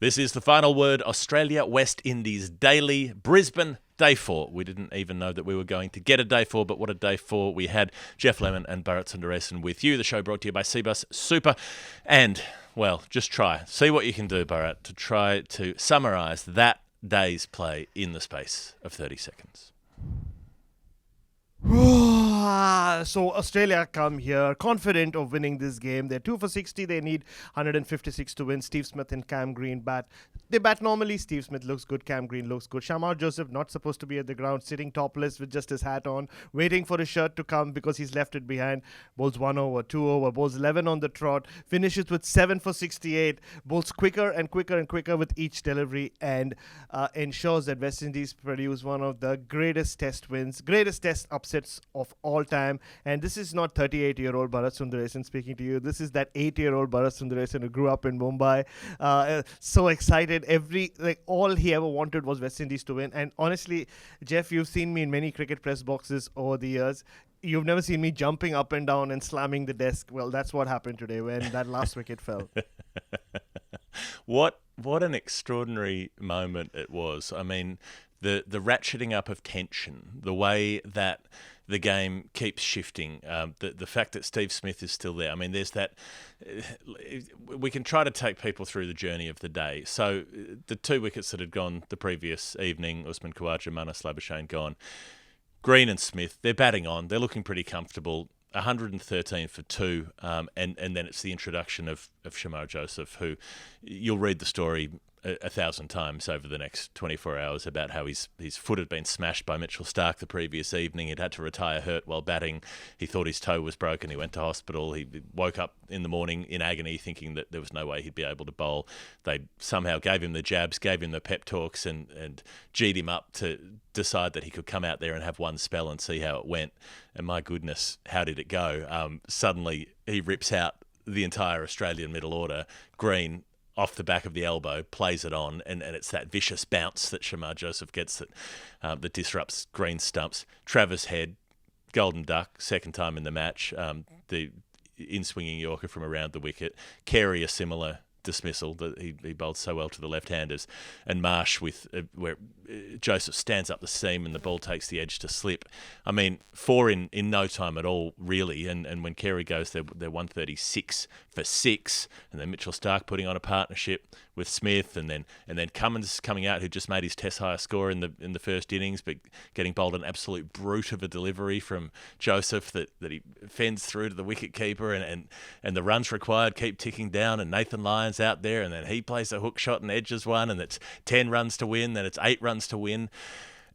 This is the final word, Australia West Indies Daily, Brisbane, day 4. We didn't even know that we were going to get a day 4, but what a day 4 we had. Geoff Lemon and Bharat Sundaresan with you. The show brought to you by CBUS Super. And, well, just try. See what you can do, Bharat, to try to summarise that day's play in the space of 30 seconds. So Australia come here confident of winning this game. They're 2 for 60. They need 156 to win. Steve Smith and Cam Green bat. They bat normally. Steve Smith looks good. Cam Green looks good. Shamar Joseph not supposed to be at the ground, sitting topless with just his hat on, waiting for his shirt to come because he's left it behind. Bowls 1 over, 2 over, bowls 11 on the trot. Finishes with 7 for 68. Bowls quicker and quicker and quicker with each delivery, and ensures that West Indies produce one of the greatest test wins, greatest test upsets of all time. And this is not 38-year-old Bharat Sundaresan speaking to you. This is that 8-year-old Bharat Sundaresan who grew up in Mumbai. So excited. All he ever wanted was West Indies to win. And honestly, Geoff, you've seen me in many cricket press boxes over the years. You've never seen me jumping up and down and slamming the desk. Well, that's what happened today when that last wicket fell. What an extraordinary moment it was. I mean, the ratcheting up of tension, the way that the game keeps shifting, the fact that Steve Smith is still there. I mean, there's that. We can try to take people through the journey of the day. So the 2 wickets that had gone the previous evening, Usman Khawaja, Manas Labuschagne gone. Green and Smith, they're batting on. They're looking pretty comfortable. 113 for 2, and then it's the introduction of Shamar Joseph, who you'll read the story 1,000 times over the next 24 hours about how his foot had been smashed by Mitchell Starc the previous evening. He'd had to retire hurt while batting. He thought his toe was broken. He went to hospital. He woke up in the morning in agony thinking that there was no way he'd be able to bowl. They somehow gave him the jabs, gave him the pep talks, and G'd him up to decide that he could come out there and have one spell and see how it went. And my goodness, how did it go? Suddenly he rips out the entire Australian middle order. Green, off the back of the elbow, plays it on, and it's that vicious bounce that Shamar Joseph gets that disrupts Green's stumps. Travis Head, golden duck, second time in the match, the in-swinging Yorker from around the wicket. Carey, a similar dismissal that he bowled so well to the left-handers, and Marsh with where Joseph stands up the seam and the ball takes the edge to slip. I mean, 4 in no time at all, really. And when Carey goes, they're 136 for 6, and then Mitchell Starc putting on a partnership with Smith, and then Cummins coming out, who just made his Test highest score in the first innings, but getting bowled an absolute brute of a delivery from Joseph that he fends through to the wicket keeper, and the runs required keep ticking down, and Nathan Lyon's out there, and then he plays a hook shot and edges one, and it's 10 runs to win, then it's 8 runs to win.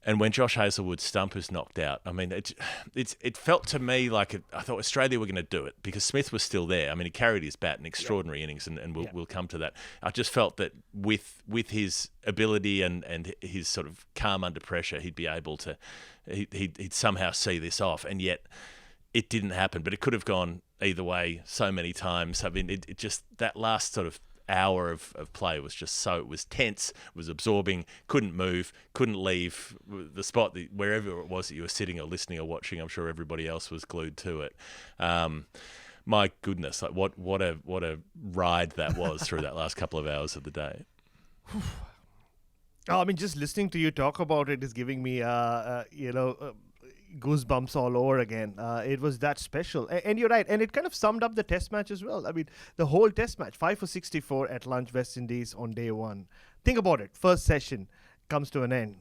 And when Josh Hazlewood's stump is knocked out, I mean, it felt to me like I thought Australia were going to do it because Smith was still there. I mean, he carried his bat in extraordinary innings, and we'll come to that. I just felt that with his ability and his sort of calm under pressure, he'd be able to, he'd somehow see this off, and yet it didn't happen. But it could have gone either way so many times. I mean, it just, that last sort of hour of play was just so, it was tense, it was absorbing, couldn't move, couldn't leave the spot, wherever it was that you were sitting or listening or watching. I'm sure everybody else was glued to it. My goodness, like what a ride that was through that last couple of hours of the day. I mean, just listening to you talk about it is giving me, goosebumps all over again. It was that special. And you're right. And it kind of summed up the test match as well. I mean, the whole test match, 5 for 64 at lunch, West Indies on day 1. Think about it. First session comes to an end.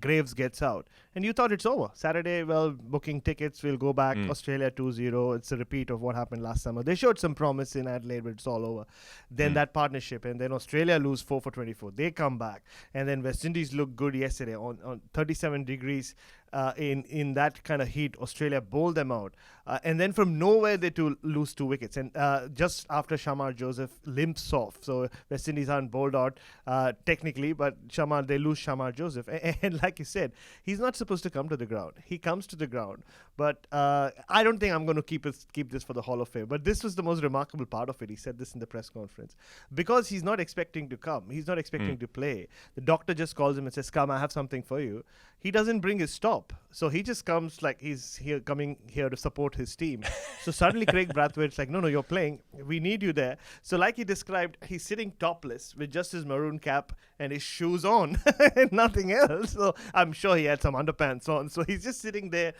Graves gets out. And you thought it's over. Saturday, well, booking tickets, we'll go back. Australia 2-0. It's a repeat of what happened last summer. They showed some promise in Adelaide, but it's all over. Then that partnership. And then Australia lose 4 for 24. They come back. And then West Indies looked good yesterday on 37 degrees. In that kind of heat, Australia bowled them out. And then from nowhere, they lose 2 wickets. And just after Shamar Joseph limps off. So West Indies aren't bowled out technically, but they lose Shamar Joseph. And like you said, he's not supposed to come to the ground. He comes to the ground. But I don't think I'm going to keep this for the Hall of Fame. But this was the most remarkable part of it. He said this in the press conference. Because he's not expecting to come. He's not expecting to play. The doctor just calls him and says, "Come, I have something for you." he doesn't bring his stop. So he just comes like he's coming here to support his team. So suddenly Craig Brathwaite's like, no, you're playing. We need you there. So like he described, he's sitting topless with just his maroon cap and his shoes on and nothing else. So I'm sure he had some underpants on. So he's just sitting there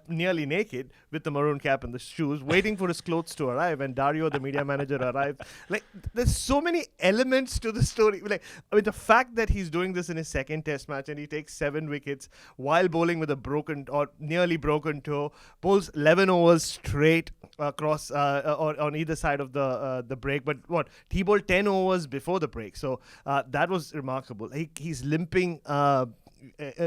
nearly naked with the maroon cap and the shoes, waiting for his clothes to arrive. And Dario, the media manager, arrives. Like, there's so many elements to the story. Like, I mean, the fact that he's doing this in his second test match and he takes 7 wickets while bowling with a broken or nearly broken toe, bowls 11 overs straight across or on either side of the break. But he bowled 10 overs before the break, so that was remarkable. He's limping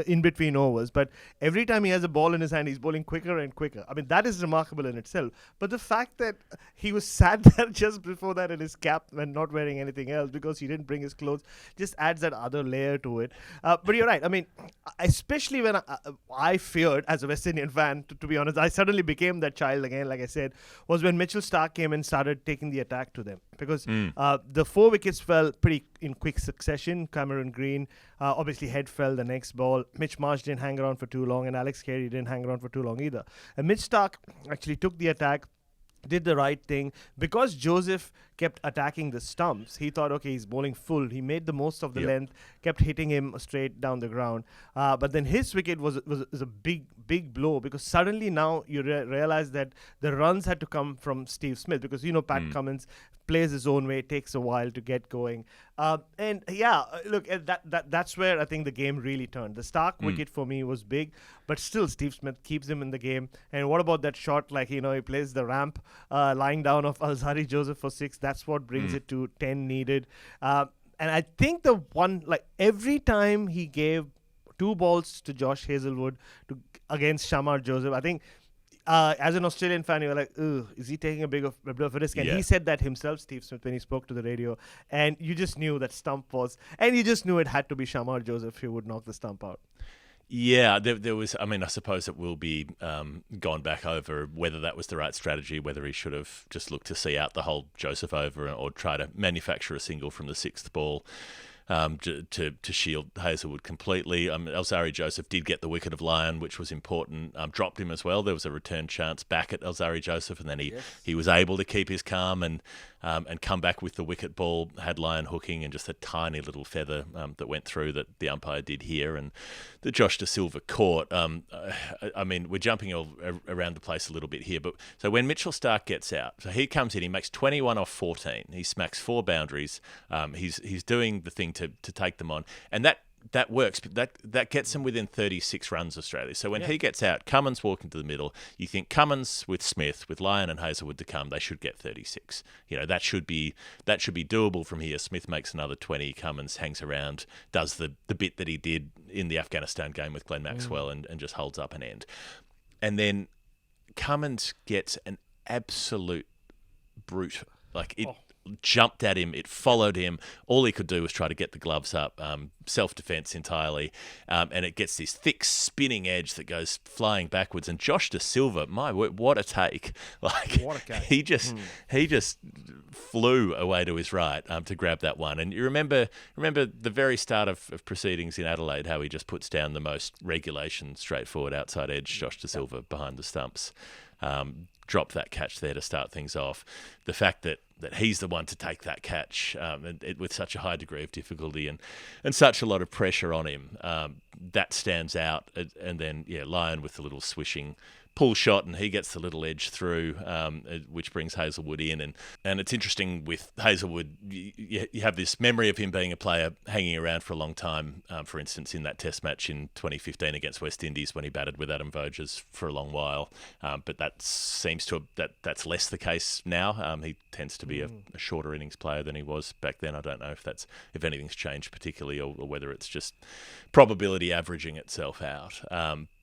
in between overs, but every time he has a ball in his hand, he's bowling quicker and quicker. I mean, that is remarkable in itself. But the fact that he was sat there just before that in his cap and not wearing anything else because he didn't bring his clothes just adds that other layer to it. But you're right. I mean, especially when I feared as a West Indian fan, to be honest, I suddenly became that child again, like I said, was when Mitchell Starc came and started taking the attack to them. Because the 4 wickets fell pretty in quick succession. Cameron Green, obviously Head fell the next ball. Mitch Marsh didn't hang around for too long, and Alex Carey didn't hang around for too long either. And Mitch Starc actually took the attack, did the right thing. Because Joseph kept attacking the stumps, he thought, okay, he's bowling full. He made the most of the length, kept hitting him straight down the ground. But then his wicket was a big blow, because suddenly now you realize that the runs had to come from Steve Smith, because, Pat Cummins plays his own way, takes a while to get going. And look, that's where I think the game really turned. The Starc wicket for me was big, but still Steve Smith keeps him in the game. And what about that shot, like, he plays the ramp lying down of Alzari Joseph for 6. That's what brings it to 10 needed. And I think the one, like, every time he gave 2 balls to Josh Hazlewood against Shamar Joseph, I think as an Australian fan, you were like, ugh, is he taking a bit of a risk? And he said that himself, Steve Smith, when he spoke to the radio. And you just knew that stump was, and you just knew it had to be Shamar Joseph who would knock the stump out. Yeah, there was, I mean, I suppose it will be gone back over whether that was the right strategy, whether he should have just looked to see out the whole Joseph over or try to manufacture a single from the 6th ball. To shield Hazlewood completely. Alzari Joseph did get the wicket of Lyon, which was important. Dropped him as well. There was a return chance back at Alzari Joseph, and then he was able to keep his calm and come back with the wicket ball. Had Lyon hooking and just a tiny little feather that went through that the umpire did hear, and the Josh De Silva caught. I mean, we're jumping all around the place a little bit here, but so when Mitchell Starc gets out, so he comes in, he makes 21 off 14. He smacks 4 boundaries. He's doing the thing to take them on, and that works, but that gets him within 36 runs, Australia. So when he gets out, Cummins walking to the middle, you think Cummins with Smith, with Lyon and Hazlewood to come, they should get 36. That should be doable from here. Smith makes another 20, Cummins hangs around, does the bit that he did in the Afghanistan game with Glenn Maxwell and just holds up an end. And then Cummins gets an absolute brute. Like, it jumped at him, it followed him. All he could do was try to get the gloves up, self-defense entirely, and it gets this thick spinning edge that goes flying backwards. And Josh De Silva, my word, what a take! Like, what a catch. he just flew away to his right to grab that one. And you remember the very start of proceedings in Adelaide, how he just puts down the most regulation, straightforward outside edge, Josh De Silva behind the stumps. Dropped that catch there to start things off. The fact that he's the one to take that catch with such a high degree of difficulty and such a lot of pressure on him, that stands out. And then, Lyon with the little swishing pull shot, and he gets the little edge through, which brings Hazlewood in. And it's interesting with Hazlewood, you have this memory of him being a player hanging around for a long time, for instance, in that test match in 2015 against West Indies when he batted with Adam Voges for a long while. But that seems to that's less the case now. He tends to be a shorter innings player than he was back then. I don't know if anything's changed particularly, or whether it's just probability averaging itself out.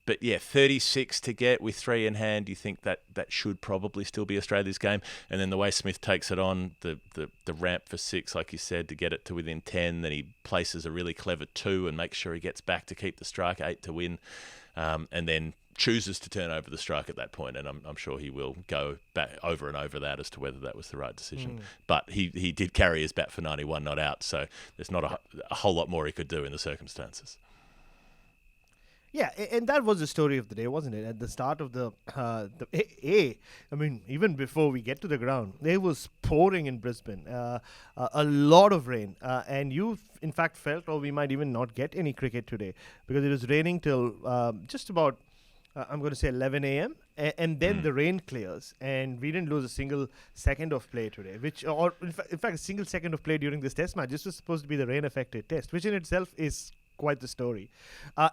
But 36 to get with 3 in hand, you think that should probably still be Australia's game. And then the way Smith takes it on, the ramp for 6, like you said, to get it to within 10, then he places a really clever 2 and makes sure he gets back to keep the strike, 8 to win, and then chooses to turn over the strike at that point. And I'm sure he will go back over and over that as to whether that was the right decision. But he did carry his bat for 91 not out, so there's not a whole lot more he could do in the circumstances. Yeah, and that was the story of the day, wasn't it? At the start of I mean, even before we get to the ground, it was pouring in Brisbane, a lot of rain, and in fact, felt, oh, we might even not get any cricket today because it was raining till just about, I'm going to say 11 a.m. And then the rain clears, and we didn't lose a single second of play today, or in fact, a single second of play during this test match. This was supposed to be the rain-affected test, which in itself is quite the story.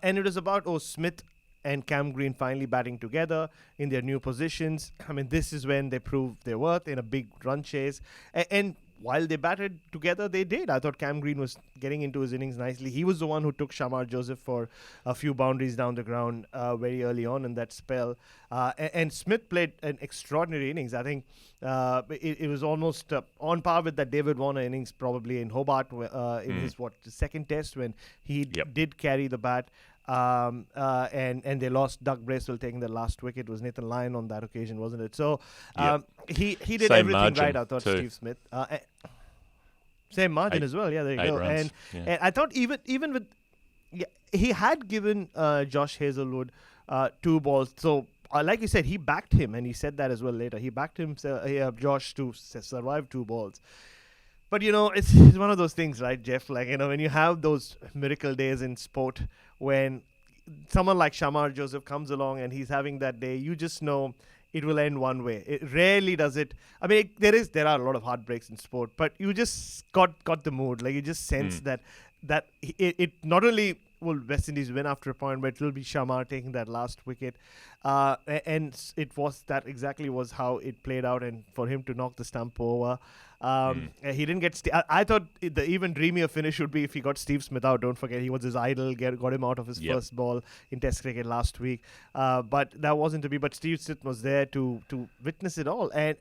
And it was about, Smith and Cam Green finally batting together in their new positions. I mean, this is when they proved their worth in a big run chase. And while they batted together, they did. I thought Cam Green was getting into his innings nicely. He was the one who took Shamar Joseph for a few boundaries down the ground very early on in that spell. And Smith played an extraordinary innings. I think it was almost on par with that David Warner innings probably in Hobart in his second test when he did carry the bat. And they lost Doug Bracewell taking the last wicket. It was Nathan Lyon on that occasion, wasn't it? So he did Same everything right, I thought, too. Steve Smith. Same margin as well. Yeah, there you go. Runs. And I thought even with he had given Josh Hazelwood 2 balls. So like you said, he backed him, and he said that as well later. He backed him, Josh, to survive 2 balls. But, it's one of those things, right, Geoff? Like, when you have those miracle days in sport, when someone like Shamar Joseph comes along and he's having that day, you just know it will end one way. It rarely does it. I mean, there are a lot of heartbreaks in sport, but you just got the mood. Like, you just sense that it not only will West Indies win after a point, but it will be Shamar taking that last wicket. And it was that exactly was how it played out, and for him to knock the stump over. He didn't get. I thought the even dreamier finish would be if he got Steve Smith out. Don't forget, he was his idol. Got him out of his first ball in Test cricket last week. But that wasn't to be. But Steve Smith was there to witness it all, and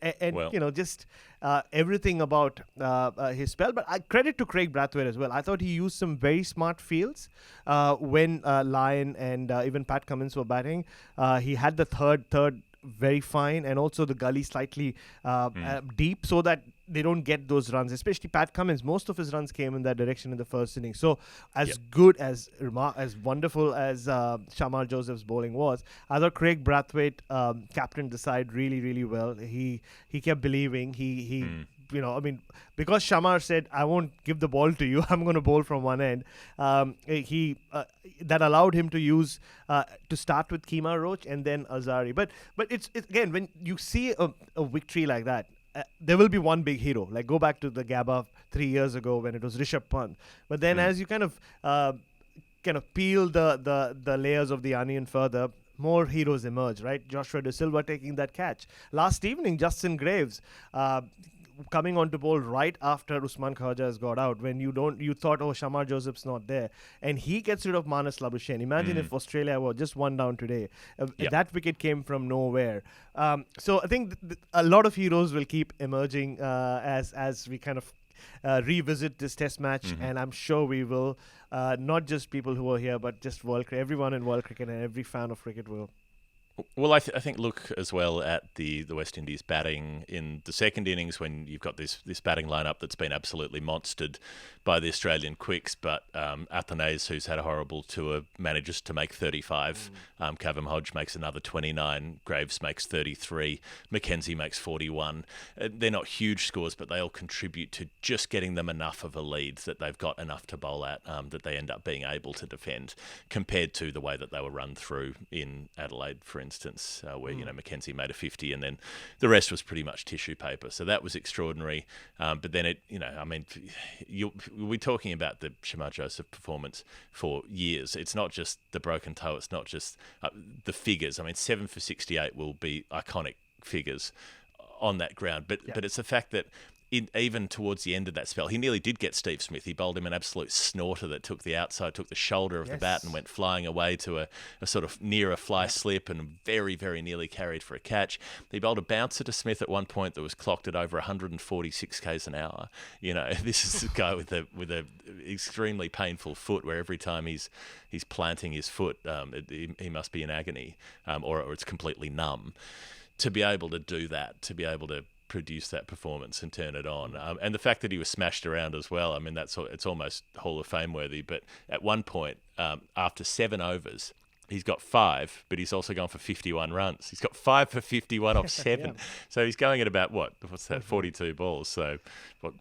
just everything about his spell. But credit to Craig Brathwaite as well. I thought he used some very smart fields when Lyon and even Pat Cummins were batting. He had the third very fine, and also the gully slightly deep, so that they don't get those runs, especially Pat Cummins. Most of his runs came in that direction in the first inning. So as good, as wonderful as Shamar Joseph's bowling was, I thought Craig Brathwaite captained the side really, really well. He kept believing. Because Shamar said, I won't give the ball to you, I'm going to bowl from one end, that allowed him to use, to start with Kemar Roach and then Azari. But it's again, when you see a victory like that, there will be one big hero. Like, go back to the Gabba 3 years ago when it was Rishabh Pant. But then as you kind of peel the layers of the onion further, more heroes emerge, right? Joshua De Silva taking that catch. Last evening, Justin Graves coming on to bowl right after Usman Khawaja has got out, when you thought, Shamar Joseph's not there, and he gets rid of Manas Labuschagne. Imagine if Australia were just 1 down today. That wicket came from nowhere. So I think a lot of heroes will keep emerging as we kind of revisit this test match, and I'm sure we will, not just people who are here, but just everyone in world cricket and every fan of cricket will. Well, I think look as well at the West Indies batting in the second innings, when you've got this batting lineup that's been absolutely monstered by the Australian quicks, but Athanase, who's had a horrible tour, manages to make 35. Kavem Hodge makes another 29. Graves makes 33. Mackenzie makes 41. They're not huge scores, but they all contribute to just getting them enough of a lead that they've got enough to bowl at, that they end up being able to defend, compared to the way that they were run through in Adelaide, for instance, where Mackenzie made a 50 and then the rest was pretty much tissue paper. So that was extraordinary. But then we're talking about the Shamar Joseph performance for years. It's not just the broken toe. It's not just the figures. I mean, 7 for 68 will be iconic figures on that ground. But it's the fact that even towards the end of that spell, he nearly did get Steve Smith. He bowled him an absolute snorter that took the outside, took the shoulder of the bat and went flying away to a sort of near a fly slip, and very, very nearly carried for a catch. He bowled a bouncer to Smith at one point that was clocked at over 146 k's an hour. This is a guy with a extremely painful foot, where every time he's planting his foot, he must be in agony, or it's completely numb. To be able to do that, to be able to produce that performance and turn it on, and the fact that he was smashed around as well, I mean, it's almost Hall of Fame worthy. But at one point, after 7 overs, He's got 5, but he's also gone for 51 runs. He's got 5 for 51 off 7. Yeah. So he's going at about, what's that, 42 balls. So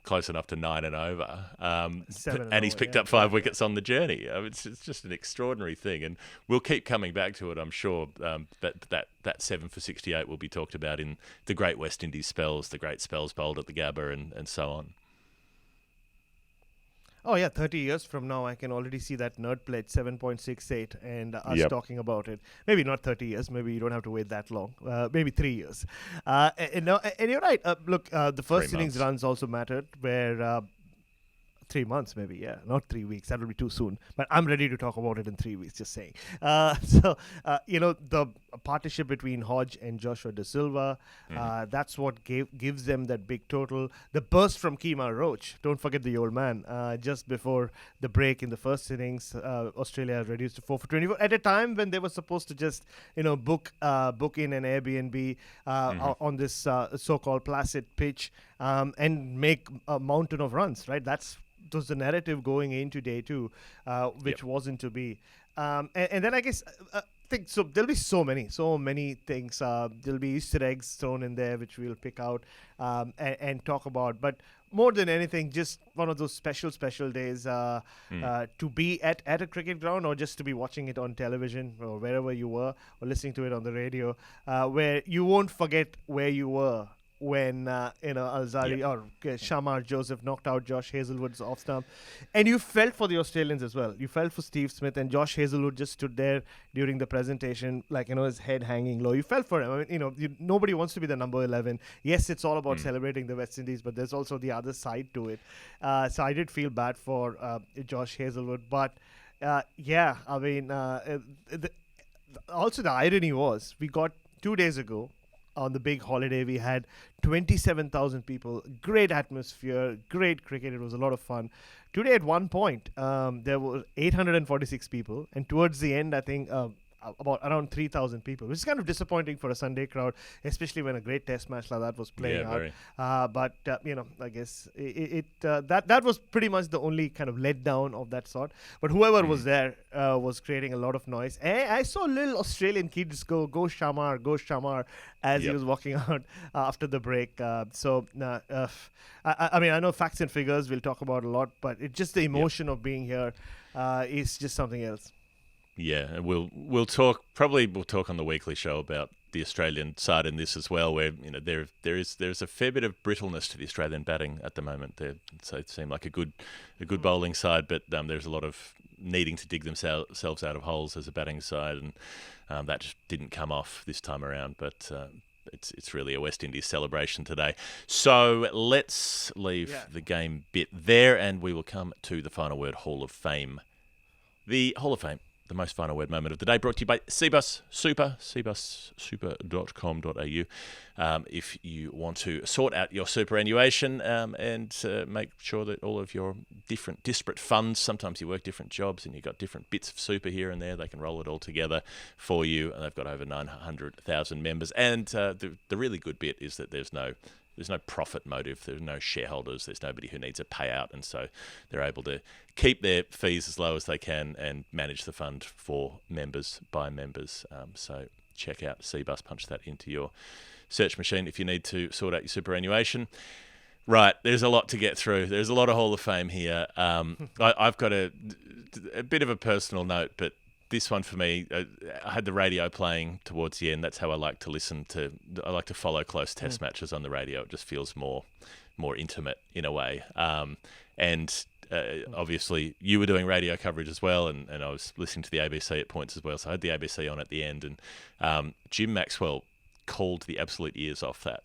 close enough to 9 and over. 7 and he's over, picked yeah. up 5 wickets on the journey. It's just an extraordinary thing. And we'll keep coming back to it, I'm sure. That 7 for 68 will be talked about in the great West Indies spells, the great spells bowled at the Gabba and so on. Oh yeah, 30 years from now, I can already see that nerd pledge 7.68 and us Yep. talking about it. Maybe not 30 years. Maybe you don't have to wait that long. Maybe 3 years. And you're right. Look, the first 3 innings months. runs also mattered. Where 3 months, maybe, yeah, not 3 weeks. That will be too soon. But I'm ready to talk about it in 3 weeks. Just saying. The partnership between Hodge and Joshua De Silva, that's what gives them that big total. The burst from Kemar Roach. Don't forget the old man. Just before the break in the first innings, Australia reduced to 4 for 24 at a time when they were supposed to just, book in an Airbnb on this so-called placid pitch and make a mountain of runs. Right. That was the narrative going into day 2, which wasn't to be. And then I guess. Think so. There'll be so many things. There'll be Easter eggs thrown in there, which we'll pick out and talk about. But more than anything, just one of those special days to be at a cricket ground, or just to be watching it on television or wherever you were, or listening to it on the radio, where you won't forget where you were when Alzari or Shamar Joseph knocked out Josh Hazlewood's off stump, and you felt for the Australians as well. You felt for Steve Smith, and Josh Hazlewood just stood there during the presentation, like his head hanging low. You felt for him. I mean, nobody wants to be the number 11. Yes, it's all about celebrating the West Indies, but there's also the other side to it. So I did feel bad for Josh Hazlewood, but also the irony was we got 2 days ago. On the big holiday, we had 27,000 people, great atmosphere, great cricket. It was a lot of fun. Today, at one point, there were 846 people, and towards the end, I think about around 3,000 people, which is kind of disappointing for a Sunday crowd, especially when a great test match like that was playing out. But I guess that was pretty much the only kind of letdown of that sort. But whoever was there was creating a lot of noise. And I saw little Australian kids go Shamar, as he was walking out after the break. I know facts and figures we'll talk about a lot, but it's just the emotion of being here is just something else. Yeah, and we'll talk on the weekly show about the Australian side in this as well, where there's a fair bit of brittleness to the Australian batting at the moment. They seem like a good bowling side, but there's a lot of needing to dig themselves out of holes as a batting side, and that just didn't come off this time around. But it's really a West Indies celebration today. So let's leave the game bit there, and we will come to the Final Word Hall of Fame. The Hall of Fame. The most final word moment of the day, brought to you by CBUS Super, cbussuper.com.au. If you want to sort out your superannuation and make sure that all of your different disparate funds, sometimes you work different jobs and you've got different bits of super here and there, they can roll it all together for you. And they've got over 900,000 members. And the really good bit is that there's no profit motive. There's no shareholders. There's nobody who needs a payout. And so they're able to keep their fees as low as they can and manage the fund for members by members. So check out CBUS. Punch that into your search machine if you need to sort out your superannuation. Right, there's a lot to get through. There's a lot of Hall of Fame here. I've got a bit of a personal note, but this one for me, I had the radio playing towards the end. That's how I like to listen to. I like to follow close test matches on the radio. It just feels more intimate in a way. Obviously, you were doing radio coverage as well, and I was listening to the ABC at points as well. So I had the ABC on at the end, and Jim Maxwell called the absolute ears off that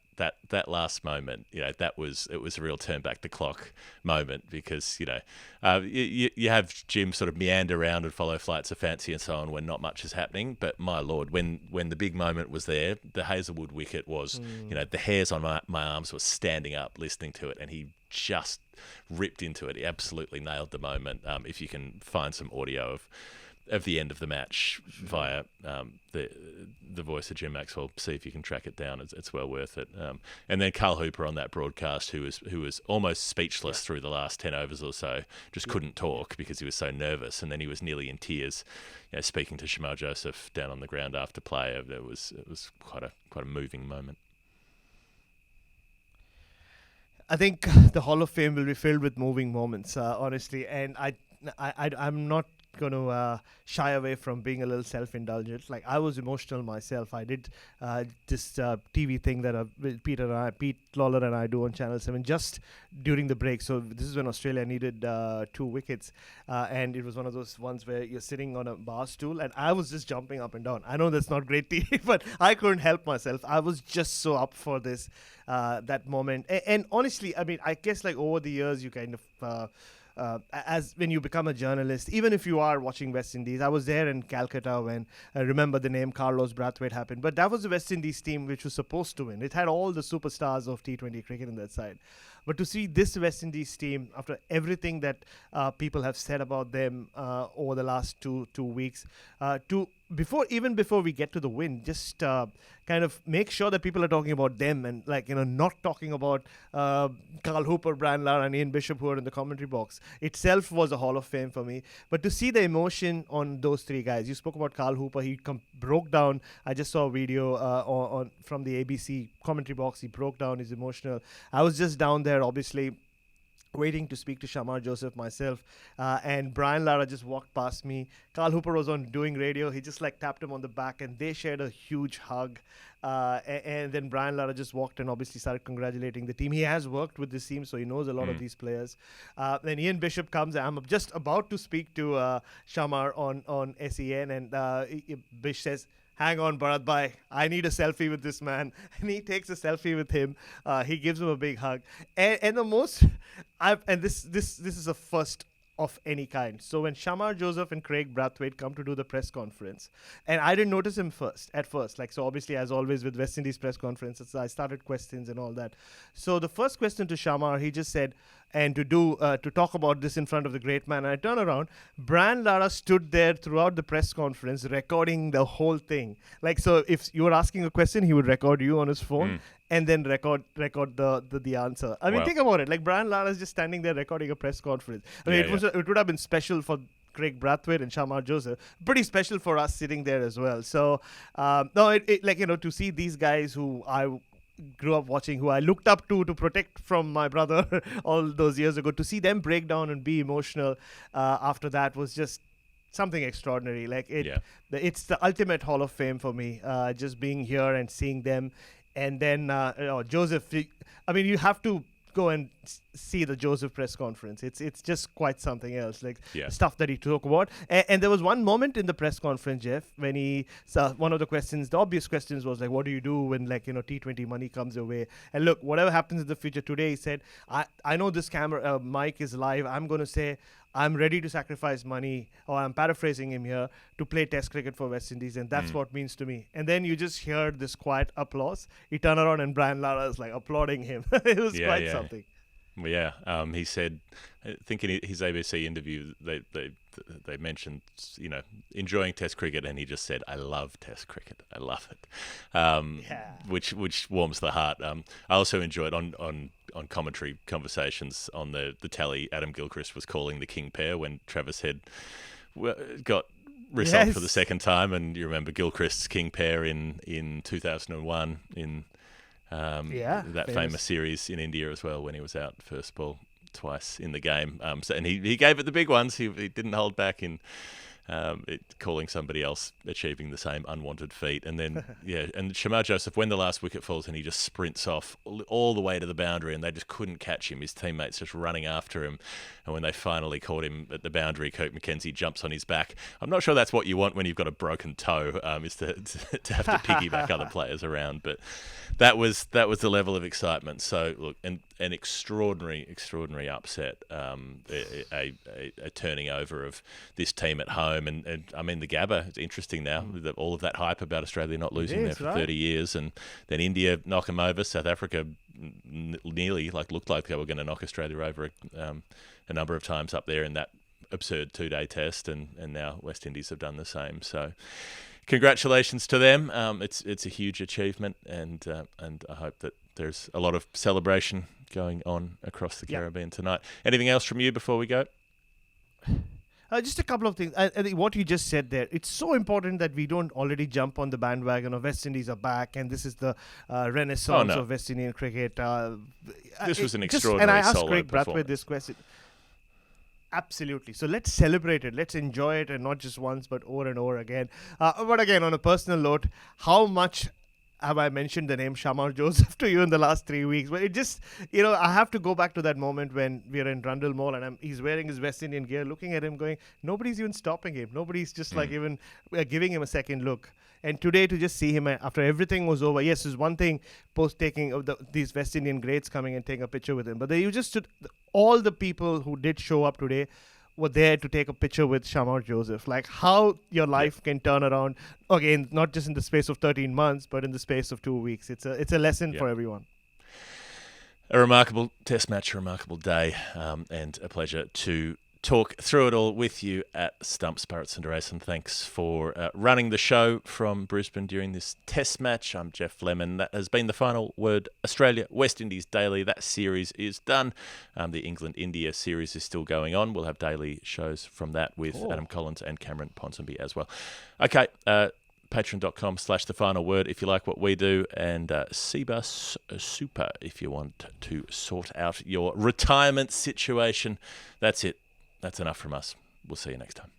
last moment. It was a real turn back the clock moment, because you have Jim sort of meander around and follow flights of fancy and so on when not much is happening. But my lord, when the big moment was there, the Hazlewood wicket was, the hairs on my arms were standing up listening to it, and he just ripped into it. He absolutely nailed the moment. If you can find some audio of the end of the match via the voice of Jim Maxwell. See if you can track it down. It's well worth it. And then Carl Hooper on that broadcast, who was almost speechless through the last 10 overs or so, just couldn't talk because he was so nervous, and then he was nearly in tears, speaking to Shamar Joseph down on the ground after play. It was quite a moving moment. I think the Hall of Fame will be filled with moving moments, honestly, and I'm not going to shy away from being a little self-indulgent. Like, I was emotional myself. I did this TV thing that Pete Lawler and I do on Channel 7 just during the break. So this is when Australia needed 2 wickets, and it was one of those ones where you're sitting on a bar stool, and I was just jumping up and down. I know that's not great TV, but I couldn't help myself. I was just so up for this, that moment. And honestly, I mean, I guess like over the years, you kind of as when you become a journalist, even if you are watching West Indies. I was there in Calcutta when I remember the name Carlos Brathwaite happened, but that was the West Indies team which was supposed to win. It had all the superstars of T20 cricket in that side. But to see this West Indies team, after everything that people have said about them over the last two weeks, before we get to the win, just kind of make sure that people are talking about them and not talking about Carl Hooper, Brian Lara, and Ian Bishop, who are in the commentary box, itself was a Hall of Fame for me. But to see the emotion on those 3 guys, you spoke about Carl Hooper, he broke down. I just saw a video from the ABC commentary box. He broke down, he's emotional. I was just down there, obviously, waiting to speak to Shamar Joseph myself, and Brian Lara just walked past me. Carl Hooper was on doing radio. He just tapped him on the back, and they shared a huge hug. And then Brian Lara just walked and obviously started congratulating the team. He has worked with this team, so he knows a lot of these players. Then Ian Bishop comes. I'm just about to speak to Shamar on SEN, and Bish says, "Hang on, Bharat bhai, I need a selfie with this man." And he takes a selfie with him. He gives him a big hug. And the most, this is a first of any kind. So when Shamar Joseph and Craig Brathwaite come to do the press conference, and I didn't notice him at first. So obviously, as always with West Indies press conferences, I started questions and all that. So the first question to Shamar, he just said, and to talk about this in front of the great man, and I turn around, Brian Lara stood there throughout the press conference recording the whole thing. So if you were asking a question, he would record you on his phone and then record the answer. I mean, think about it. Brian Lara is just standing there recording a press conference. I mean, it would have been special for Craig Brathwaite and Shamar Joseph. Pretty special for us sitting there as well. So, to see these guys who I grew up watching, who I looked up to protect from my brother all those years ago, to see them break down and be emotional after that was just something extraordinary. It's the ultimate Hall of Fame for me, just being here and seeing them. And then Joseph, you have to go and see the Joseph press conference. It's just quite something else, stuff that he talked about. And there was one moment in the press conference, Geoff, when he saw one of the questions, the obvious questions was what do you do when T20 money comes your way? And look, whatever happens in the future, today he said, I know this camera mic is live. I'm going to say I'm ready to sacrifice money, or I'm paraphrasing him here, to play Test cricket for West Indies, and that's what it means to me. And then you just hear this quiet applause. He turned around and Brian Lara is applauding him. It was quite something. Yeah, he said, I think in his ABC interview, they mentioned, enjoying Test cricket, and he just said, "I love Test cricket. I love it," which warms the heart. I also enjoyed on commentary conversations on the tally. Adam Gilchrist was calling the King pair when Travis Head got resolved for the second time, and you remember Gilchrist's King pair in 2001 in. That famous series in India as well, when he was out first ball twice in the game. And he gave it the big ones. He didn't hold back in calling somebody else achieving the same unwanted feat. And then, and Shamar Joseph, when the last wicket falls and he just sprints off all the way to the boundary and they just couldn't catch him, his teammates just running after him. And when they finally caught him at the boundary, Coke McKenzie jumps on his back. I'm not sure that's what you want when you've got a broken toe, is to have to piggyback other players around. But that was the level of excitement. So, look, an extraordinary upset, a turning over of this team at home. And I mean, the Gabba, it's interesting now, all of that hype about Australia not losing there for 30 years. And then India knock them over. South Africa nearly looked like they were going to knock Australia over a number of times up there in that absurd 2-day test, and now West Indies have done the same. So congratulations to them. It's a huge achievement, and I hope that there's a lot of celebration going on across the Caribbean tonight. Anything else from you before we go? Just a couple of things. I think what you just said there, it's so important that we don't already jump on the bandwagon of West Indies are back and this is the renaissance of West Indian cricket. This was an extraordinary solo performance. And I asked Craig Brathwaite this question. Absolutely. So let's celebrate it. Let's enjoy it, and not just once, but over and over again. But again, on a personal note, how much have I mentioned the name Shamar Joseph to you in the last 3 weeks? But it just, I have to go back to that moment when we are in Rundle Mall and he's wearing his West Indian gear, looking at him going, nobody's even stopping him. Nobody's just like even giving him a second look. And today to just see him after everything was over. Yes, there's one thing post taking of these West Indian greats coming and taking a picture with him. But you just stood, all the people who did show up today were there to take a picture with Shamar Joseph. Like how your life can turn around, again, not just in the space of 13 months, but in the space of 2 weeks. It's a lesson for everyone. A remarkable test match, a remarkable day, and a pleasure to talk through it all with you at Stumps. Bharat Sundaresan, thanks for running the show from Brisbane during this test match. I'm Geoff Lemon. That has been The Final Word Australia West Indies Daily. That series is done. The England-India series is still going on. We'll have daily shows from that with Adam Collins and Cameron Ponsonby as well. Okay, patreon.com/thefinalword if you like what we do, and CBUS Super if you want to sort out your retirement situation. That's it. That's enough from us. We'll see you next time.